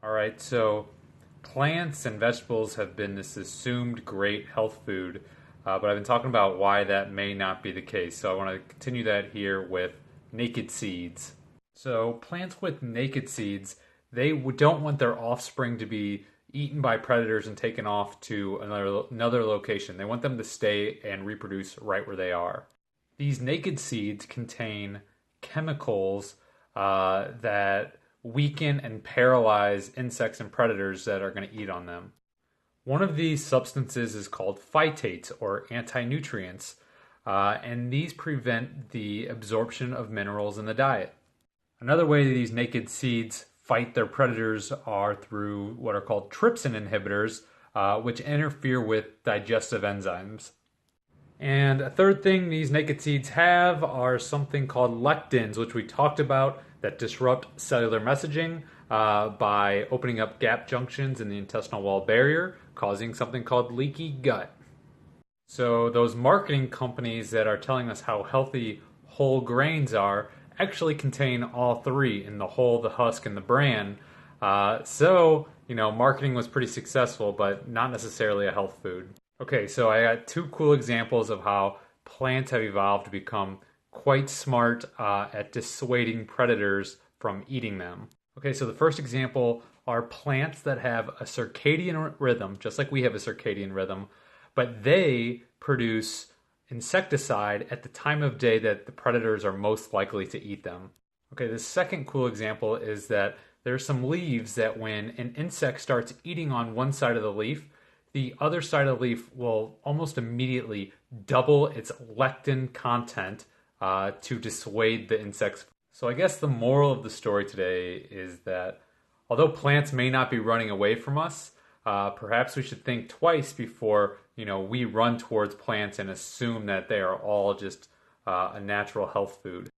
All right, so plants and vegetables have been this assumed great health food, but I've been talking about why that may not be the case. So I want to continue that here with naked seeds. So plants with naked seeds, they don't want their offspring to be eaten by predators and taken off to another location. They want them to stay and reproduce right where they are. These naked seeds contain chemicals that weaken and paralyze insects and predators that are going to eat on them. One of these substances is called phytates or anti-nutrients, and these prevent the absorption of minerals in the diet. Another way these naked seeds fight their predators are through what are called trypsin inhibitors, which interfere with digestive enzymes. And a third thing these naked seeds have are something called lectins, which we talked about, that disrupt cellular messaging by opening up gap junctions in the intestinal wall barrier, causing something called leaky gut. So those marketing companies that are telling us how healthy whole grains are actually contain all three in the whole, the husk, and the bran. Marketing was pretty successful, but not necessarily a health food. Okay, so I got two cool examples of how plants have evolved to become quite smart at dissuading predators from eating them. Okay, so the first example are plants that have a circadian rhythm, just like we have a circadian rhythm, but they produce insecticide at the time of day that the predators are most likely to eat them. Okay, the second cool example is that there's some leaves that when an insect starts eating on one side of the leaf, the other side of the leaf will almost immediately double its lectin content to dissuade the insects. So I guess the moral of the story today is that although plants may not be running away from us, perhaps we should think twice before we run towards plants and assume that they are all just a natural health food.